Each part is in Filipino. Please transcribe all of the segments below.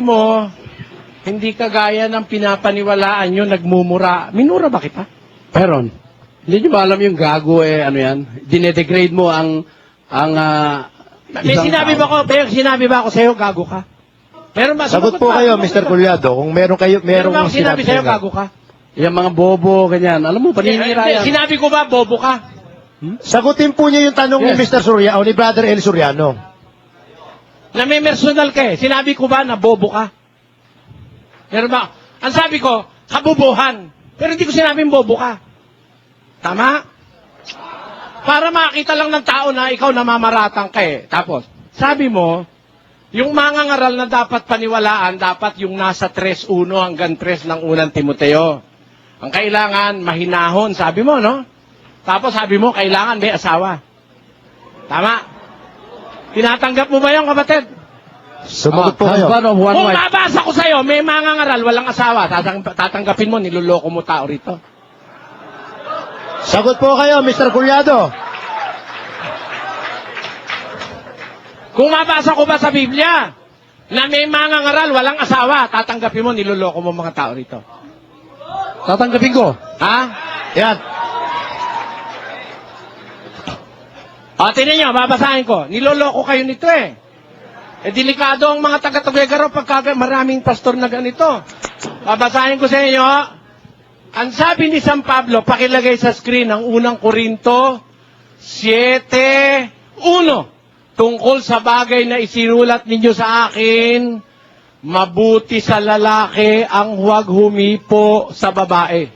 mo, hindi kagaya ng pinapaniwalaan nyo, nagmumura. Minura ba kita? Meron. Hindi nyo ba alam yung gago ano yan? Dinedegrade mo ang May sinabi ba ako sa'yo, gago ka? Meron ba? Sagot po kayo, Mr. Culyado, kung meron ba ako sinabi sa'yo, gago ka? Yung mga bobo, ganyan. Alam mo, paninira yan. Sinabi ko ba, bobo ka? Sagutin po niya yung tanong ni Mr. Surya o ni Brother El Suriano. Na may personal ka eh. Sinabi ko ba na bobo ka? Meron ba? Ang sabi ko, kabubuhan. Pero hindi ko sinabing bobo ka. Tama? Para makita lang ng tao na ikaw namamaratang ka eh. Tapos, sabi mo, yung mga ngaral na dapat paniwalaan, dapat yung nasa 3.1 hanggang 3 ng unang Timoteo. Ang kailangan, mahinahon, sabi mo, no? Tapos sabi mo, kailangan may asawa. Tama? Tinatanggap mo ba yung kapatid? Sumagot po kayo. Kung mabasa ko sa'yo, may mga ngaral, walang asawa, tatanggapin mo, niloloko mo tao rito. Sagot po kayo, Mr. Culyado. Kung mabasa ko ba sa Biblia, na may mga ngaral, walang asawa, tatanggapin mo, niloloko mo mga tao rito. Tatanggapin ko. Ha? Yan. O, tinan nyo, babasahin ko. Niloloko kayo nito eh. Delikado ang mga taga-Tuguegarao pagka maraming pastor na ganito. Babasahin ko sa inyo. Ang sabi ni San Pablo, pakilagay sa screen ang unang Korinto 7:1. Tungkol sa bagay na isinulat ninyo sa akin, mabuti sa lalaki ang huwag humipo sa babae.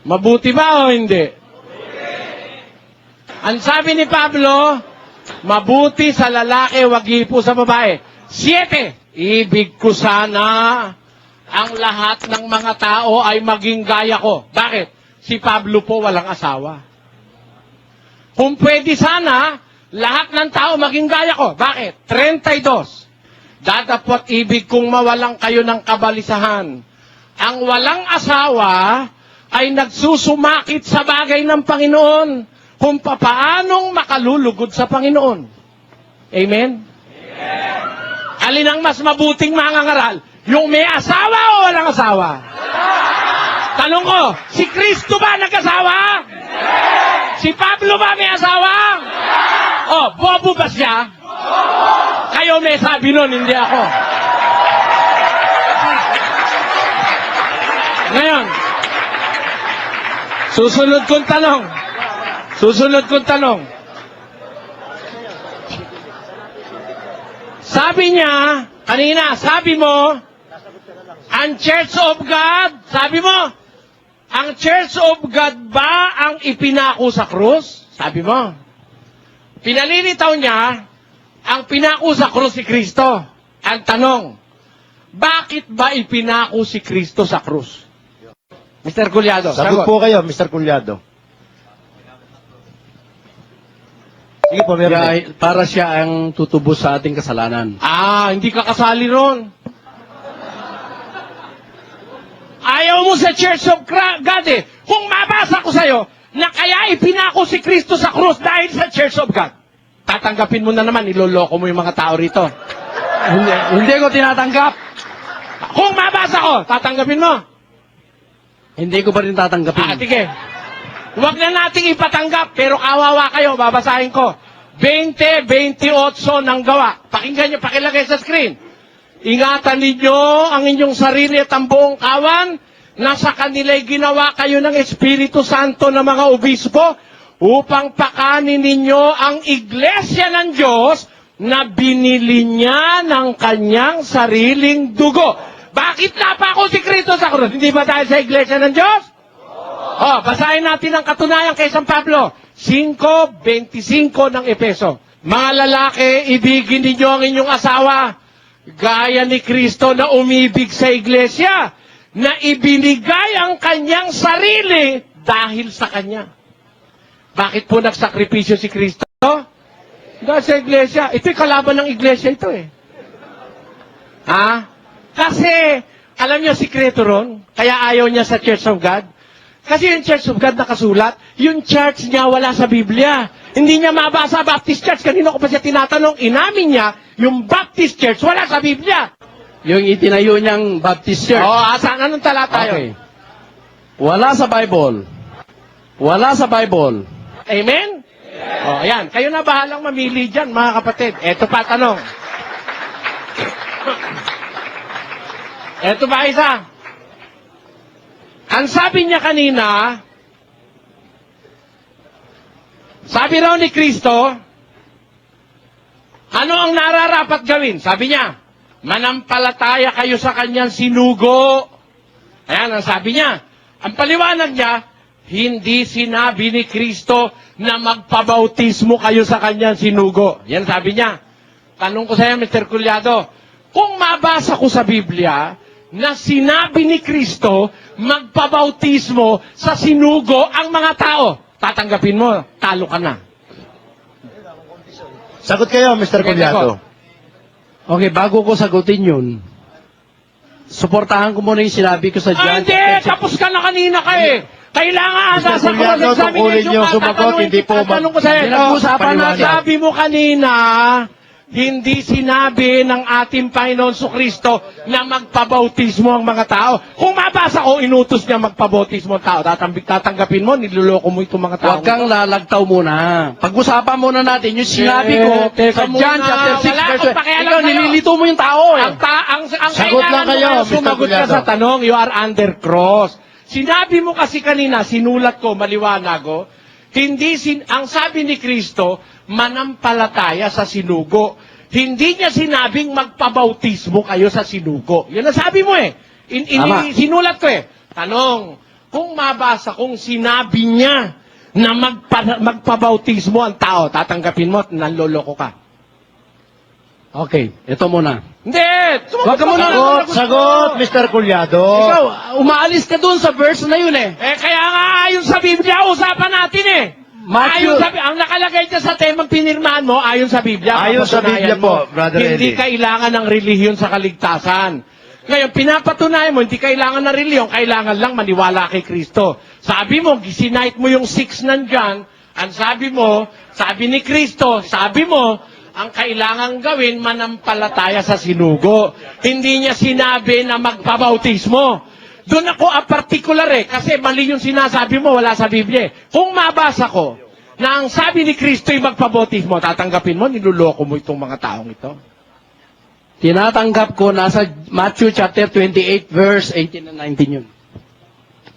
Mabuti ba o hindi? Ang sabi ni Pablo, mabuti sa lalaki, wag hipo sa babae. 7, ibig ko sana ang lahat ng mga tao ay maging gaya ko. Bakit? Si Pablo po walang asawa. Kung pwede sana, lahat ng tao maging gaya ko. Bakit? 32. Datapot ibig kong mawalang kayo ng kabalisahan. Ang walang asawa ay nagsusumakit sa bagay ng Panginoon kung papaanong makalulugod sa Panginoon. Amen? Alin ang mas mabuting mangangaral? Yung may asawa o walang asawa? Tanong ko, si Kristo ba nag-asawa? Si Pablo ba may asawa? Oh, bobo ba siya? Kayo may sabi nun, hindi ako. Ngayon, susunod kong tanong. Sabi niya, kanina, sabi mo, ang Church of God, sabi mo, ang Church of God ba ang ipinako sa krus? Sabi mo. Pinalilitaw niya, ang pinako sa krus si Kristo. Ang tanong, bakit ba ipinako si Kristo sa krus? Mr. Culyado, Sagot po kayo, Mr. Culyado. Sige po, meron. Para siya ang tutubos sa ating kasalanan. Hindi ka kasali ron. Ayaw mo sa Church of God eh. Kung mabasa ko sa'yo, na kaya ipinako si Kristo sa krus dahil sa Church of God, tatanggapin mo na naman, niloloko mo yung mga tao rito. Hindi ko tinatanggap. Kung mabasa ko, tatanggapin mo. Hindi ko pa rin tatanggapin. Sige. Huwag na nating ipatanggap, pero kawawa kayo, babasahin ko. 20:28 ng gawa. Pakinggan nyo, pakilagay sa screen. Ingatan ninyo ang inyong sarili at ang buong kawan na sa kanila'y ginawa kayo ng Espiritu Santo na mga obispo upang pakanin ninyo ang iglesia ng Diyos na binili niya ng kanyang sariling dugo. Bakit napako si Kristo sa krus? Hindi ba dahil sa iglesia ng Diyos? Basahin natin ang katunayan kay San Pablo. 5:25 ng Efeso. Mga lalaki, ibigin ninyo ang inyong asawa, gaya ni Kristo na umibig sa iglesia, na ibinigay ang kanyang sarili dahil sa kanya. Bakit po nagsakripisyo si Kristo? Dahil sa iglesia. Ito'y kalaban ng iglesia ito eh. Kasi, alam niyo sikreto ron, kaya ayaw niya sa Church of God. Kasi yung Church of God nakasulat, yung church niya wala sa Biblia. Hindi niya mabasa Baptist Church. Kanino ko pa siya tinatanong, inamin niya, yung Baptist Church wala sa Biblia. Yung itinayo niyang Baptist Church. Asan? Anong talata Okay. yun? Wala sa Bible. Wala sa Bible. Amen? Ayan. Kayo na bahalang mamili dyan, mga kapatid. Eto pa tanong. Eto pa isa. Ang sabi niya kanina, sabi raw ni Kristo, ano ang nararapat gawin? Sabi niya, manampalataya kayo sa kanyang sinugo. Ayan ang sabi niya. Ang paliwanag niya, hindi sinabi ni Kristo na magpabautismo kayo sa kanyang sinugo. Yan sabi niya. Tanong ko sa iyo, Mr. Culyado, kung mabasa ko sa Biblia na sinabi ni Kristo magpabautismo sa sinugo ang mga tao, tatanggapin mo, talo ka na. Sagot kayo, Mr. Culyado. Okay, bago ko sagutin yun, suportahan ko muna yung sinabi ko sa John. Hindi! Tapos ka na kanina ka eh! Kailangan Mr. sa Culyado, cross-examination tungkulin niyo ka, sumagot, tatanungin hindi po kita, tanong ko sa'yo. Pinag-usapan natin. Sabi mo kanina, hindi sinabi ng ating Panginoon Kristo na magpabautismo ang mga tao. Kung mabasa ko, inutos niya magpabautismo ang tao. Tatanggapin mo, niloloko mo itong mga tao. Huwag kang lalagtaw muna. Pag-usapan muna natin yung sinabi ko Teka sa John muna. chapter 6 Wala verse akong pakialam Ikaw, sa'yo. nililito mo yung tao eh. Ang Sagot lang kailangan kayo, mo Mr. sumagot ka Culyado. sa tanong, you are under cross. Sinabi mo kasi kanina, sinulat ko, maliwanag ko, ang sabi ni Kristo, manampalataya sa sinugo. Hindi niya sinabing magpabautismo kayo sa sinugo. Yun ang sabi mo eh. Tama. Sinulat ko eh. Tanong, kung mabasa kung sinabi niya na magpabautismo ang tao, tatanggapin mo at nanloloko ka. Okay, ito muna. Hindi! Wag ka muna. Sagot, Mr. Culyado. Ikaw, umaalis ka dun sa verse na yun eh. Kaya nga ayon sa Biblia, usapan natin eh. Matthew- Ang nakalagay dyan sa temang pinirmahan mo, ayon sa Biblia. Ayon sa Biblia Papatunayan mo, po, Brother hindi Eddie. kailangan ng relihiyon sa kaligtasan. Ngayon, pinapatunayan mo, hindi kailangan ng relihiyon, kailangan lang maniwala kay Kristo. Sabi mo, gisinite mo yung 6 nandyan, ang sabi mo, sabi ni Kristo, sabi mo, ang kailangan gawin, manampalataya sa sinugo. Hindi niya sinabi na magpabautismo. Doon ako particular eh, kasi mali yung sinasabi mo, wala sa Biblia. Kung mabasa ko, na ang sabi ni Kristo ay magpabautismo, tatanggapin mo, niluloko mo itong mga taong ito. Tinatanggap ko, nasa Matthew chapter 28 verse 18 and 19 yun.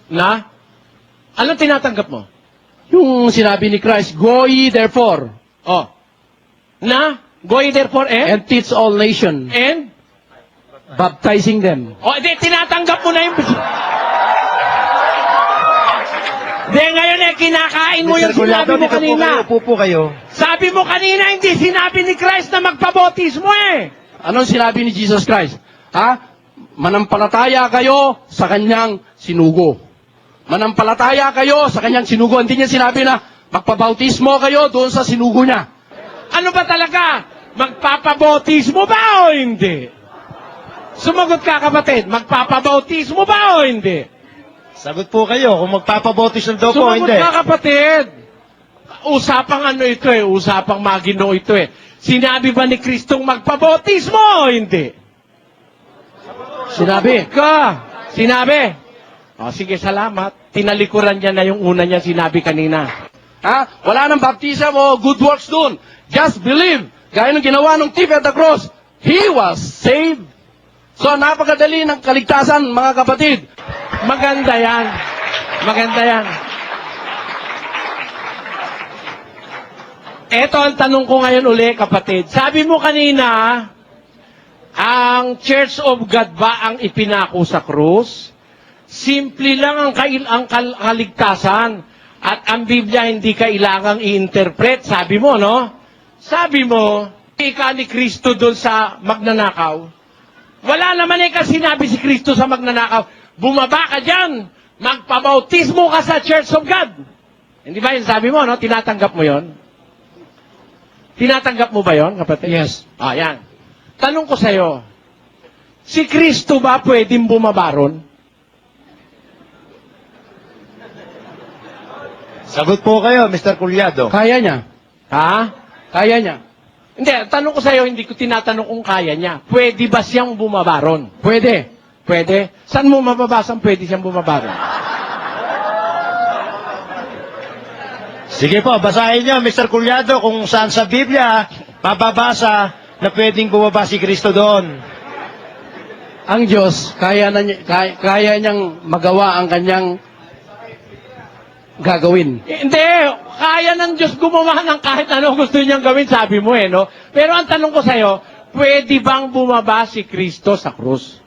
Na? Anong tinatanggap mo? Yung sinabi ni Christ, go ye therefore, Na? Go ye therefore and teach all nations, and? baptizing them. Tinatanggap mo na yung... ngayon kinakain mo yung Mr. Culyado, sinabi mo kanina. Upo po kayo. Sabi mo kanina, hindi sinabi ni Christ na magpabautismo eh. Anong sinabi ni Jesus Christ? Manampalataya kayo sa kanyang sinugo. Manampalataya kayo sa kanyang sinugo. Hindi niya sinabi na magpabautismo kayo doon sa sinugo niya. Ano ba talaga? Magpapabautismo ba o hindi? Sumagot ka, kapatid. Magpapabautismo ba o hindi? Sagot po kayo kung magpapabotis ng daw po, Sumagot hindi. ka, kapatid. Usapang ano ito eh, usapang magino ito eh. Sinabi ba ni Kristong magpabautismo o hindi? Sinabi. Sinabi. Sige, salamat. Tinalikuran niya na yung una niya sinabi kanina. Wala nang baptism o good works doon. Just believe. Gaya ng ginawa ng thief at the cross. He was saved. So, napakadali ng kaligtasan, mga kapatid. Maganda yan. Maganda yan. Eto ang tanong ko ngayon uli, kapatid. Sabi mo kanina, ang Church of God ba ang ipinako sa krus? Simple lang ang kaligtasan. At ang Biblia hindi kailangang i-interpret. Sabi mo, no? Sabi mo, ika ni Kristo doon sa magnanakaw. Wala naman kasi sinabi si Kristo sa magnanakaw, bumaba ka dyan, magpabautismo ka sa Church of God. Hindi ba yun sabi mo, no? Tinatanggap mo yon? Tinatanggap mo ba yon, kapatid? Yes. Yan. Tanong ko sa'yo, si Kristo ba pwedeng bumaba ron? Sagot po kayo, Mr. Culyado. Kaya niya. Ha? Kaya niya. Hindi, tanong ko sa'yo, hindi ko tinatanong kung kaya niya. Pwede ba siyang bumabaron? Pwede. Pwede? Saan mo mababasang pwede siyang bumabaron? Sige po, basahin niyo, Mr. Culyado, kung saan sa Biblia mababasa na pwedeng bumaba si Kristo doon. Ang Diyos, kaya niyang magawa ang kanyang gagawin. Hindi, kaya ng Diyos gumawa ng kahit ano gusto niyang gawin, sabi mo no? Pero ang tanong ko sa'yo, pwede bang bumaba si Kristo sa krus?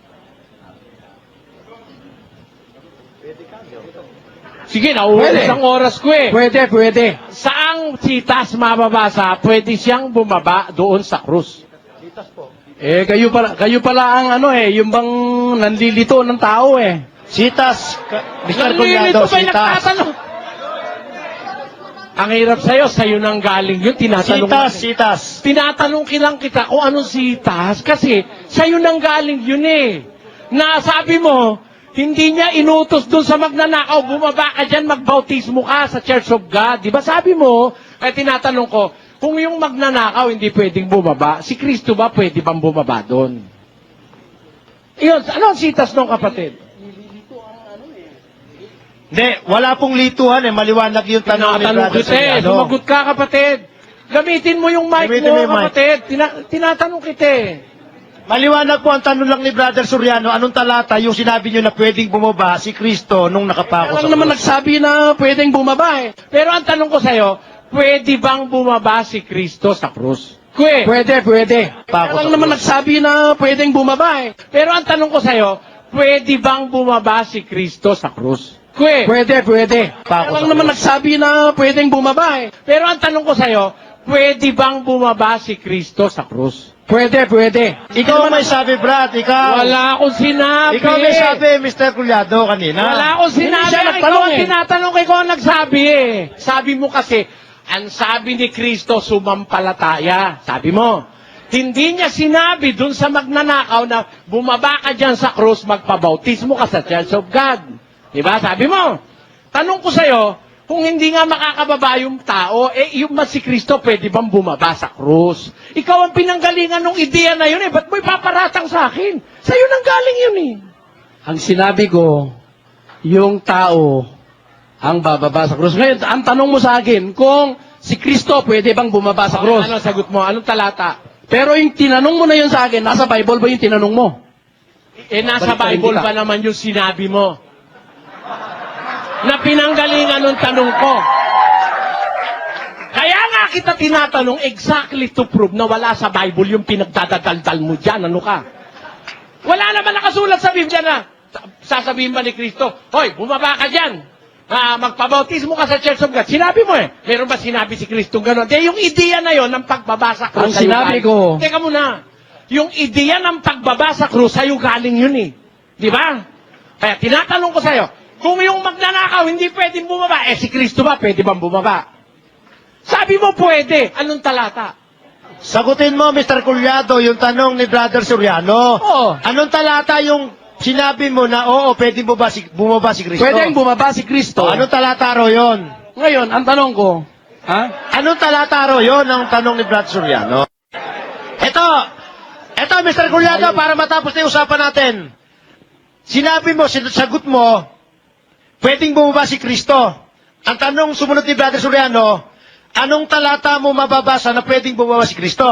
Sige, nauubos Pwede. ang oras ko Pwede. Saang sitas mababasa, pwede siyang bumaba doon sa krus? Kayo pala ang yung bang nanlilito ng tao Sitas, Mr. Nalilito Culyado, ba'y sitas. nagtatanong? Ang hirap sa'yo nang galing yun, tinatanong. Sitas. Tinatanong kilang kita kung anong sitas kasi sa'yo nang galing yun Na sabi mo, hindi niya inutos dun sa magnanakaw, bumaba ka dyan, magbautismo ka sa Church of God. Di ba sabi mo, ay tinatanong ko, kung yung magnanakaw hindi pwedeng bumaba, si Kristo ba pwede bang bumaba doon? Iyon, ano ang sitas ng kapatid? Hindi, wala pong lituhan maliwanag yung tanong ni Tinatanong Brother kita Soriano. Sumagot ka kapatid. Gamitin mo yung mic Gamitin mo mo yung mic. kapatid. Tinatanong kita Maliwanag po ang tanong lang ni Brother Soriano, anong talata yung sinabi niyo na pwedeng bumaba si Kristo nung nakapako Kaya sa lang naman krus? nagsabi na pwedeng bumaba Pero ang tanong ko sa'yo, pwede bang bumaba si Kristo sa krus? Pwede. Pako Kaya lang sa naman krus. nagsabi na pwedeng bumaba Pero ang tanong ko sa'yo, pwede bang bumaba si Kristo sa krus? Pwede. Kaya Pako lang sa naman krus. nagsabi na pwedeng bumaba Pero ang tanong ko sa'yo, pwede bang bumaba si Kristo sa krus? Pwede. Ikaw may sabi, Brad, ikaw. Wala akong sinabi. Ikaw may sabi, Mr. Culyado, kanina. Wala akong Hindi sinabi. siya Ikaw nagtanong ang tinatanong, ikaw ang nagsabi Sabi mo kasi, ang sabi ni Kristo, sumampalataya. Sabi mo, hindi niya sinabi dun sa magnanakaw na bumaba ka dyan sa krus, magpabautismo ka sa Church of God. Diba? Sabi mo. Tanong ko sa'yo, kung hindi nga makakababa yung tao, yung si Kristo pwede bang bumaba sa krus? Ikaw ang pinanggalingan ng ideya na yun ba't mo ipaparatang sa akin? Sa'yo nang galing yun Ang sinabi ko, yung tao ang bababa sa krus. Ngayon, ang tanong mo sa akin, kung si Kristo pwede bang bumaba sa krus? Ano sagot mo? Anong talata? Pero yung tinanong mo na yun sa akin, nasa Bible ba yung tinanong mo? Nasa Balik-balik Bible ka. pa naman yung sinabi mo. Na pinanggalingan ng tanong ko. Kaya nga kita tinatanong exactly to prove na wala sa Bible yung pinagdadaldal mo dyan. Ano ka? Wala naman nakasulat sa Biblia na sasabihin ba ni Kristo, hoy, bumaba ka dyan. Magpabautismo ka sa Church of God. Sinabi mo Meron ba sinabi si Kristo gano'n? Di, yung ideya na yon ng pagbabasa krus Ang sinabi ko- Teka muna. Yung ideya ng pagbabasa krus sa'yo galing yun Di ba? Kaya tinatanong ko sa'yo, kung yung magnanakaw hindi pwedeng bumaba, si Kristo ba pwede bang bumaba? Sabi mo pwede. Anong talata? Sagutin mo, Mr. Culyado, yung tanong ni Brother Soriano. Oo. Anong talata yung sinabi mo na, oo, pwedeng bumaba si Kristo? Pwedeng bumaba si Kristo. Anong talata ro yun? Ngayon, ang tanong ko, Anong talata ro yun ang tanong ni Brother Soriano? Ito, Mr. Culyado, para matapos na yung usapan natin. Sinabi mo, sagot mo, pwedeng bumaba si Kristo. Ang tanong sumunod ni Brother Soriano, anong talata mo mababasa na pwedeng bumaba si Kristo?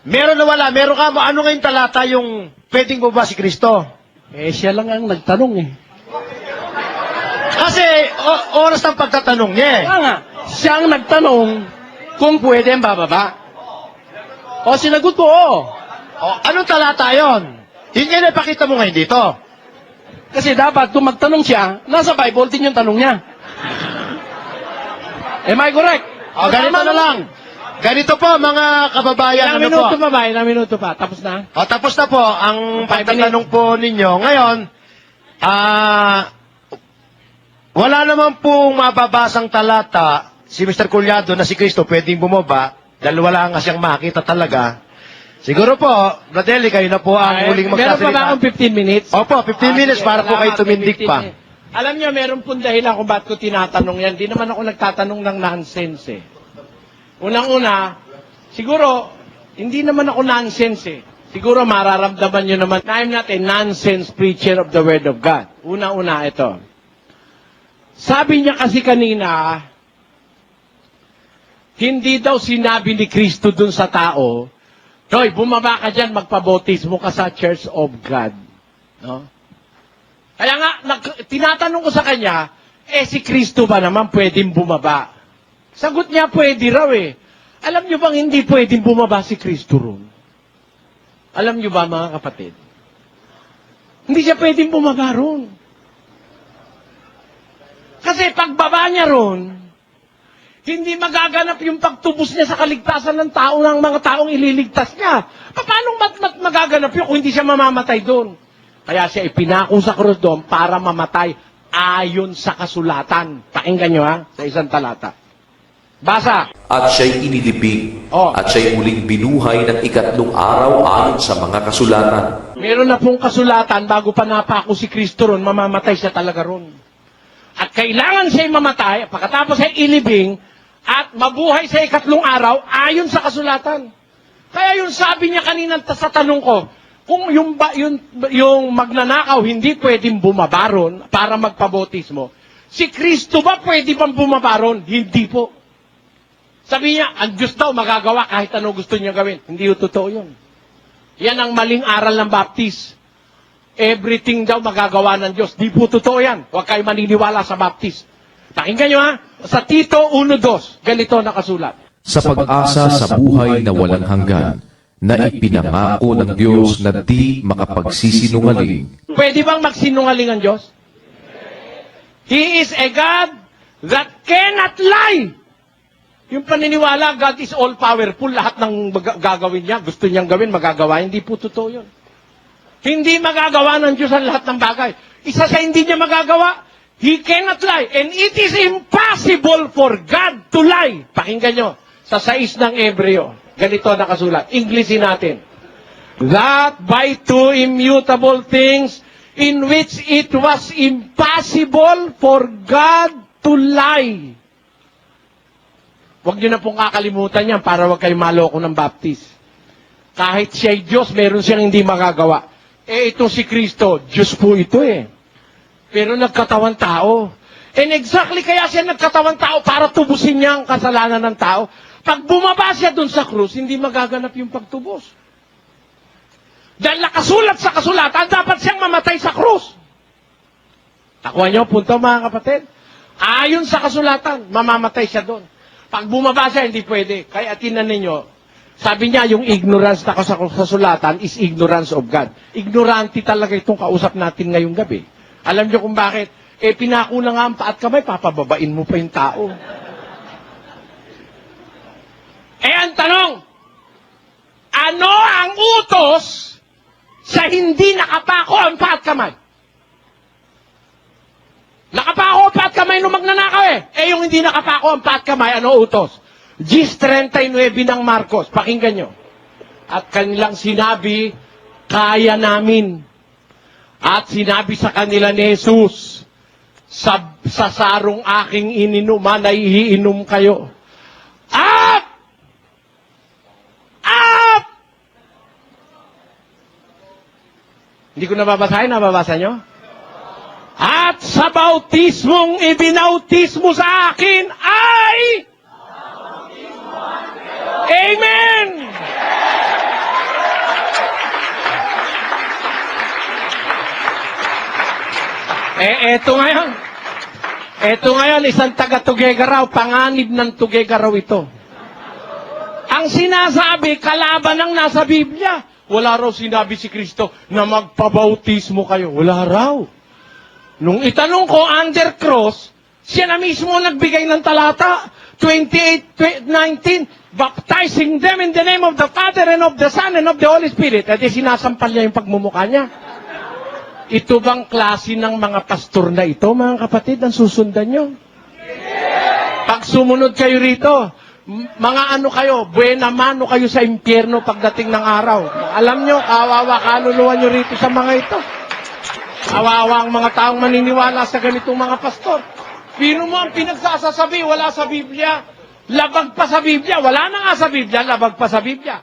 Meron na wala, meron ka mo, ano ngayon talata yung pwedeng bumaba si Kristo? siya lang ang nagtanong Kasi oras ng pagtatanong niya Kaya nga, siya ang nagtanong kung pwede ang bababa. O sinagot ko, oo. Anong talata yon? Hindi na ipakita mo ngayon dito. Kasi dapat kung magtanong siya, nasa Bible din yung tanong niya. Am I correct? Ganito na lang. Ganito po, mga kababayan. Ilang minuto pa ba? Ilang minuto pa? Tapos na? Tapos na po ang 5 pagtatanong po ninyo. Ngayon, wala naman pong mababasang talata si Mr. Culyado na si Kristo pwedeng bumaba dahil wala nga siyang makita talaga. Siguro po, Bradley, kayo na po ang huling Meron pa ba magsasalita. akong 15 minutes? Opo, 15 minutes sige, para po kayo salamat, tumindik 15 pa. minutes. Alam niyo, meron pong dahilan kung ba't ko tinatanong yan. Di naman ako nagtatanong ng nonsense Unang-una, Siguro, hindi naman ako nonsense eh. Siguro mararamdaman nyo naman na I'm not a nonsense preacher of the Word of God. Una-una ito. Sabi niya kasi kanina, hindi daw sinabi ni Kristo dun sa tao, Hoy, bumaba ka dyan, magpabautismo ka sa Church of God. No? Kaya nga, tinatanong ko sa kanya, si Kristo ba naman pwedeng bumaba? Sagot niya, pwede raw eh. Alam niyo bang hindi pwedeng bumaba si Kristo ron? Alam niyo ba, mga kapatid? Hindi siya pwedeng bumaba ron. Kasi pagbaba niya ron, hindi magaganap yung pagtubos niya sa kaligtasan ng tao ng mga taong ililigtas niya. Paano magaganap yun kung hindi siya mamamatay doon? Kaya siya ipinako sa krus doon para mamatay ayon sa kasulatan. Pakinggan nyo ha, sa isang talata. Basa. At siya'y inilibing, Oh. at siya'y muling binuhay ng ikatlong araw ayon sa mga kasulatan. Meron na pong kasulatan bago pa napako si Kristo ron, mamamatay siya talaga ron. At kailangan siya'y mamatay, pagkatapos ay ilibing, at mabuhay sa ikatlong araw ayon sa kasulatan. Kaya yung sabi niya kanina sa tanong ko, kung yung magnanakaw hindi pwedeng bumabaron para magpabautismo, si Kristo ba pwede bang bumabaron? Hindi po. Sabi niya, ang Diyos daw magagawa kahit ano gusto niya gawin. Hindi yung totoo yun. Yan ang maling aral ng Baptist. Everything daw magagawa ng Diyos. Di po totoo yan. Huwag kayo maniniwala sa Baptist. Pakinggan nyo ha, sa Tito 1:2, ganito nakasulat. Sa pag-asa sa buhay na walang hanggan, na ipinangako ng Diyos na di makapagsisinungaling. Pwede bang magsinungaling ang Diyos? He is a God that cannot lie. Yung paniniwala, God is all-powerful, lahat ng gagawin niya, gusto niyang gawin, magagawa. Hindi po totoo yun. Hindi magagawa ng Diyos ang lahat ng bagay. Isa sa hindi niya magagawa, He cannot lie. And it is impossible for God to lie. Pakinggan nyo, sa 6 ng Ebreo, ganito nakasulat. Englishin natin. That by two immutable things in which it was impossible for God to lie. Huwag nyo na pong kakalimutan yan para huwag kayo maloko ng Baptist. Kahit siya'y Diyos, meron siyang hindi magagawa. Ito si Kristo, Diyos po ito eh. Pero nagkatawan tao. And exactly kaya siya nagkatawan tao para tubusin niya ang kasalanan ng tao. Pag bumaba siya dun sa krus, hindi magaganap yung pagtubos. Dahil nakasulat sa kasulatan, dapat siyang mamatay sa krus. Nakuha niyo, punto mga kapatid? Ayon sa kasulatan, mamamatay siya doon. Pag bumaba siya, hindi pwede. Kaya tinan ninyo, sabi niya, yung ignorance na sa kasulatan is ignorance of God. Ignorante talaga itong kausap natin ngayong gabi. Alam niyo kung bakit? Pinako na nga ang paat kamay, papababain mo pa yung tao. Ang tanong, ano ang utos sa hindi nakapako ang paat kamay? Nakapako ang paat kamay nung magnanakaw yung hindi nakapako ang paat kamay, ano utos? Gis 39 ng Marcos, pakinggan nyo. At kanilang sinabi, kaya namin. At sinabi sa kanila ni Jesus, sa sarong aking ininuman ay iinom kayo. At hindi ko nababasahin, nababasa nyo? At sa bautismong ibinautismo sa akin ay Amen! Eto ngayon, isang taga-Tugega raw, panganib ng Tugega raw ito. Ang sinasabi, kalaban ng nasa Biblia. Wala raw sinabi si Kristo na magpabautismo kayo. Wala raw. Nung itanong ko, under cross, siya na mismo nagbigay ng talata, 28:19, baptizing them in the name of the Father and of the Son and of the Holy Spirit. At sinasampal niya yung pagmumukha niya. Ito bang klase ng mga pastor na ito, mga kapatid, ang susundan nyo? Pag sumunod kayo rito, mga ano kayo, buena mano kayo sa impyerno pagdating ng araw. Alam nyo, kawawa kaluluwa nyo rito sa mga ito. Kawawa ang mga taong maniniwala sa ganitong mga pastor. Pino mo ang pinagsasasabi, wala sa Biblia. Labag pa sa Biblia. Wala na nga sa Biblia, labag pa sa Biblia.